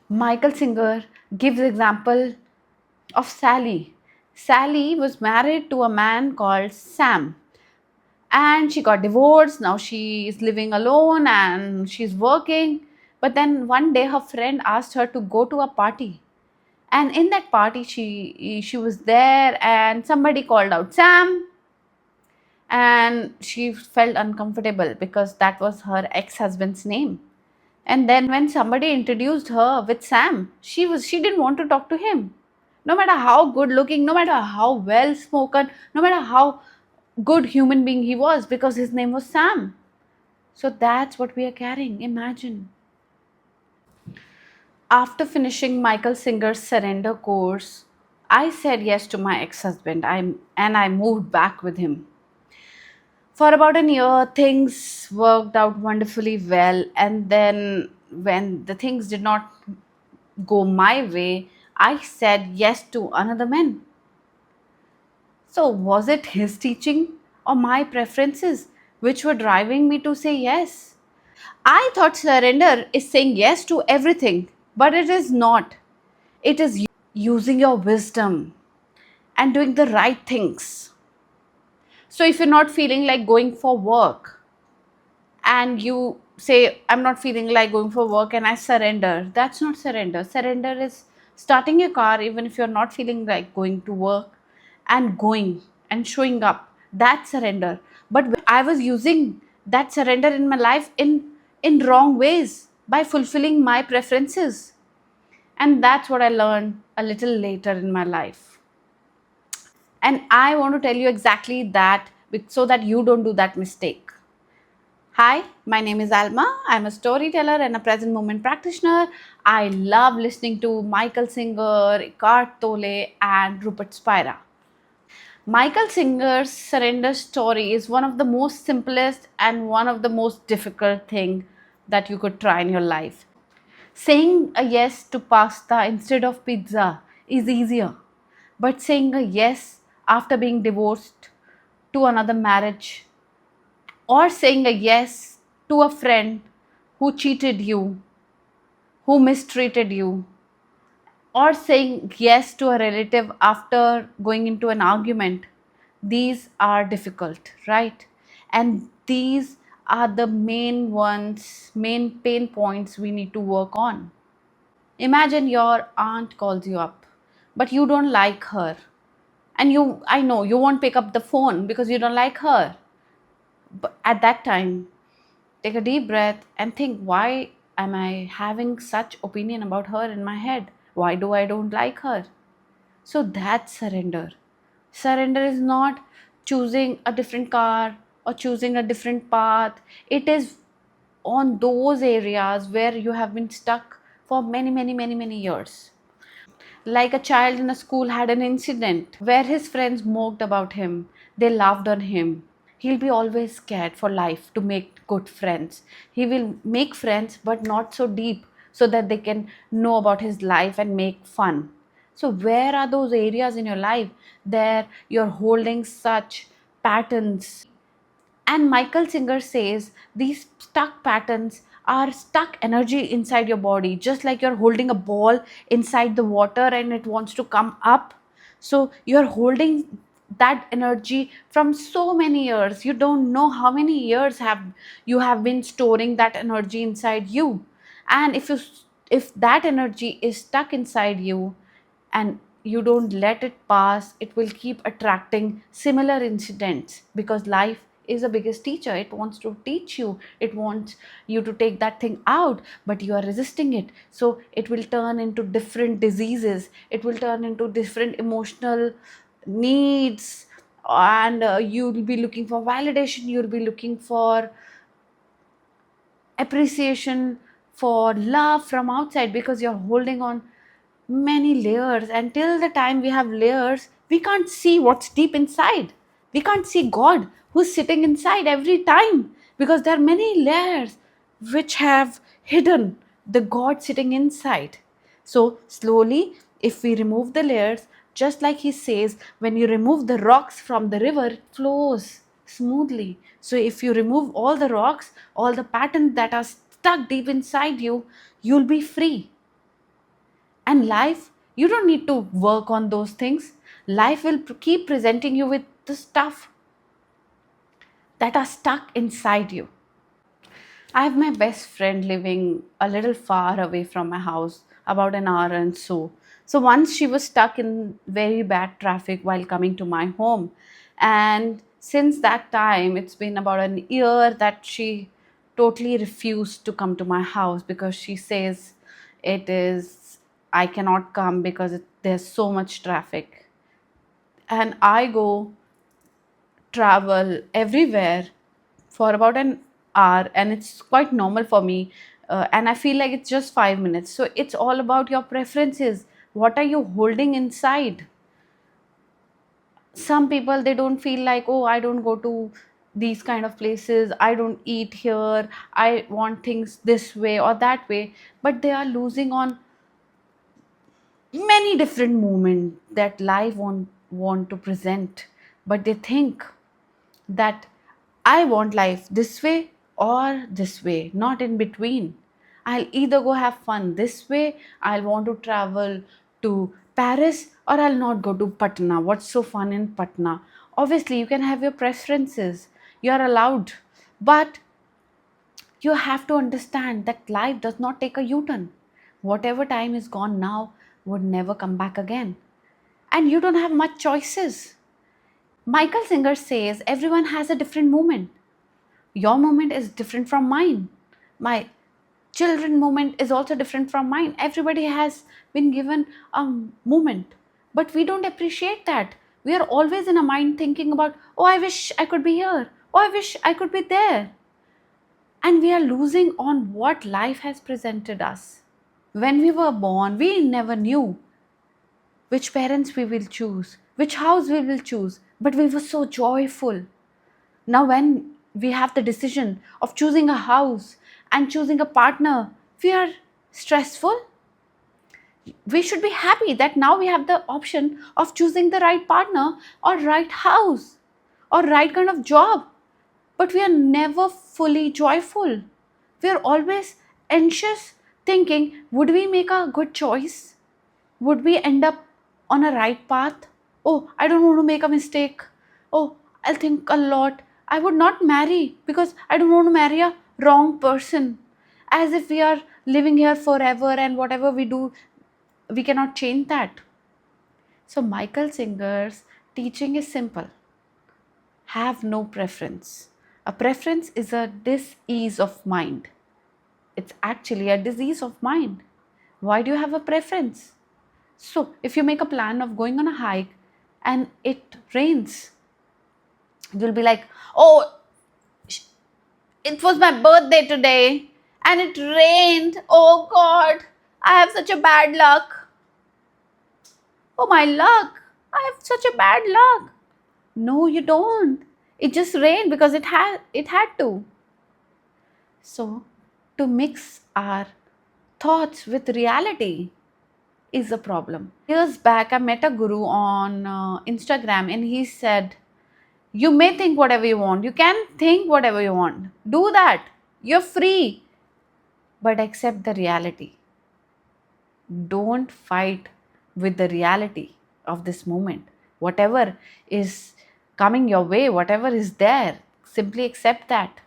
Michael Singer gives example of Sally. Sally was married to a man called Sam, and she got divorced. Now she is living alone and she's working. But then one day her friend asked her to go to a party, and in that party she was there, and somebody called out Sam, and she felt uncomfortable because that was her ex-husband's name. And then when somebody introduced her with Sam, she didn't want to talk to him. No matter how good looking, no matter how well spoken, no matter how good human being he was, because his name was Sam. So that's what we are carrying. Imagine. After finishing Michael Singer's surrender course, I said yes to my ex-husband. I moved back with him. For about a year, things worked out wonderfully well, and then when the things did not go my way, I said yes to another man. So, was it his teaching or my preferences which were driving me to say yes? I thought surrender is saying yes to everything, but it is not. It is using your wisdom and doing the right things. So, if you're not feeling like going for work and you say, I'm not feeling like going for work and I surrender, that's not surrender. Surrender is starting your car even if you're not feeling like going to work and going and showing up. That's surrender. But I was using that surrender in my life in wrong ways by fulfilling my preferences. And that's what I learned a little later in my life. And I want to tell you exactly that so that you don't do that mistake. Hi, my name is Alma. I'm a storyteller and a present moment practitioner. I love listening to Michael Singer, Eckhart Tolle, and Rupert Spira. Michael Singer's surrender story is one of the most simplest and one of the most difficult thing that you could try in your life. Saying a yes to pasta instead of pizza is easier, but saying a yes after being divorced to another marriage, or saying a yes to a friend who cheated you, who mistreated you, or saying yes to a relative after going into an argument, these are difficult, right? And these are the main ones, main pain points we need to work on. Imagine your aunt calls you up, but you don't like her. And I know you won't pick up the phone because you don't like her. But at that time, take a deep breath and think, why am I having such opinion about her in my head? Why do I don't like her? So that's surrender. Surrender is not choosing a different car or choosing a different path. It is on those areas where you have been stuck for many, many, many, many years. Like a child in a school had an incident where his friends mocked about him, they laughed on him. He'll be always scared for life to make good friends. He will make friends, but not so deep so that they can know about his life and make fun. So, where are those areas in your life there you're holding such patterns? And Michael Singer says these stuck patterns are stuck energy inside your body, just like you're holding a ball inside the water and it wants to come up. So you're holding that energy from so many years. You don't know how many years have you have been storing that energy inside you. And if that energy is stuck inside you and you don't let it pass, it will keep attracting similar incidents because life is the biggest teacher. It wants to teach you, it wants you to take that thing out, but you are resisting it. So it will turn into different diseases, it will turn into different emotional needs, and you'll be looking for validation, you'll be looking for appreciation, for love from outside, because you're holding on many layers. Until the time we have layers, we can't see what's deep inside. We can't see God who's sitting inside every time, because there are many layers which have hidden the God sitting inside. So slowly, if we remove the layers, just like he says, when you remove the rocks from the river, it flows smoothly. So if you remove all the rocks, all the patterns that are stuck deep inside you, you'll be free. And life, you don't need to work on those things. Life will keep presenting you with the stuff that are stuck inside you. I have my best friend living a little far away from my house, about an hour and so. So once she was stuck in very bad traffic while coming to my home. And since that time, it's been about an year that she totally refused to come to my house because she says I cannot come because there's so much traffic. And I go travel everywhere for about an hour, and it's quite normal for me. And I feel like it's just 5 minutes. So it's all about your preferences. What are you holding inside? Some people, they don't feel like, oh, I don't go to these kind of places, I don't eat here, I want things this way or that way. But they are losing on many different moments that life won't want to present. But they think that I want life this way or this way, not in between. I'll either go have fun this way, I'll want to travel to Paris, or I'll not go to Patna. What's so fun in Patna? Obviously, you can have your preferences, you are allowed, but you have to understand that life does not take a U turn. Whatever time is gone now would never come back again. And you don't have much choices. Michael Singer says everyone has a different moment. Your moment is different from mine. My children moment is also different from mine. Everybody has been given a moment, but we don't appreciate that. We are always in a mind thinking about, oh, I wish I could be here, oh, I wish I could be there. And we are losing on what life has presented us. When we were born, we never knew which parents we will choose, which house we will choose, but we were so joyful. Now, when we have the decision of choosing a house and choosing a partner, we are stressful. We should be happy that now we have the option of choosing the right partner or right house or right kind of job. But we are never fully joyful. We are always anxious, thinking, would we make a good choice? Would we end up on a right path? Oh, I don't want to make a mistake. Oh, I'll think a lot. I would not marry because I don't want to marry a wrong person. As if we are living here forever and whatever we do, we cannot change that. So, Michael Singer's teaching is simple: have no preference. A preference is a dis-ease of mind. It's actually a disease of mind. Why do you have a preference? So, if you make a plan of going on a hike and it rains, you'll be like, oh, it was my birthday today and it rained. Oh God, I have such a bad luck. Oh, my luck. I have such a bad luck. No, you don't. It just rained because it had to. So, to mix our thoughts with reality is a problem. Years back, I met a guru on Instagram, and he said, you may think whatever you want. You can think whatever you want. Do that. You're free. But accept the reality. Don't fight with the reality of this moment. Whatever is coming your way, whatever is there, simply accept that.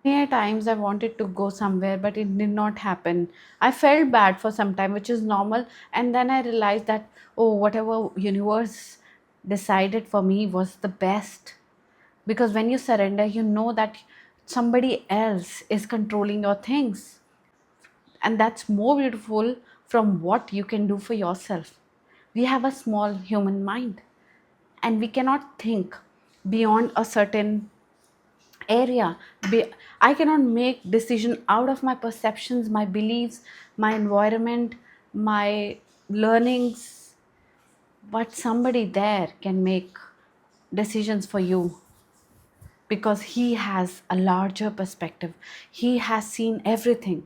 Many times I wanted to go somewhere, but it did not happen. I felt bad for some time, which is normal. And then I realized that, oh, whatever universe decided for me was the best. Because when you surrender, you know that somebody else is controlling your things. And that's more beautiful from what you can do for yourself. We have a small human mind, and we cannot think beyond a certain area. I cannot make decision out of my perceptions, my beliefs, my environment, my learnings, but somebody there can make decisions for you because he has a larger perspective. He has seen everything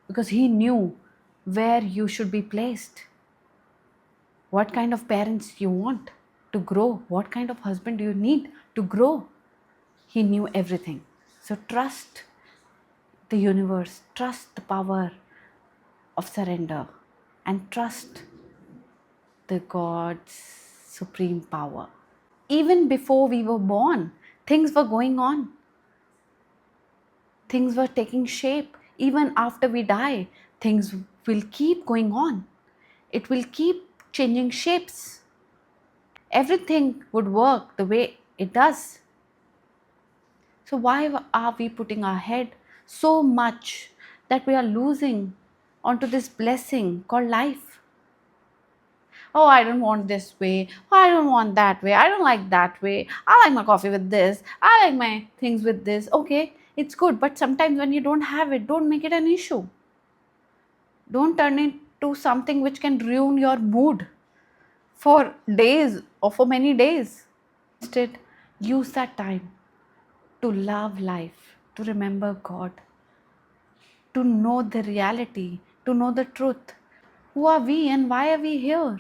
because he knew where you should be placed, what kind of parents you want to grow, what kind of husband do you need to grow. He knew everything. So trust the universe, trust the power of surrender. and trust the God's supreme power. Even before we were born, things were going on, things were taking shape. Even after we die, things will keep going on, it will keep changing shapes. Everything would work the way it does. So, why are we putting our head so much that we are losing onto this blessing called life? Oh, I don't want this way. Oh, I don't want that way. I don't like that way. I like my coffee with this. I like my things with this. Okay, it's good. But sometimes when you don't have it, don't make it an issue. Don't turn it to something which can ruin your mood for days or for many days. Instead, use that time to love life, to remember God, to know the reality, to know the truth. Who are we and why are we here?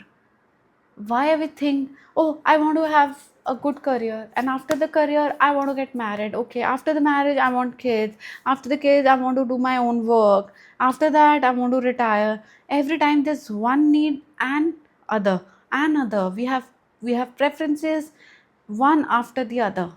Why we think, oh, I want to have a good career, and after the career I want to get married. Okay, after the marriage I want kids, after the kids I want to do my own work, after that I want to retire. Every time there's one need and other, we have preferences one after the other.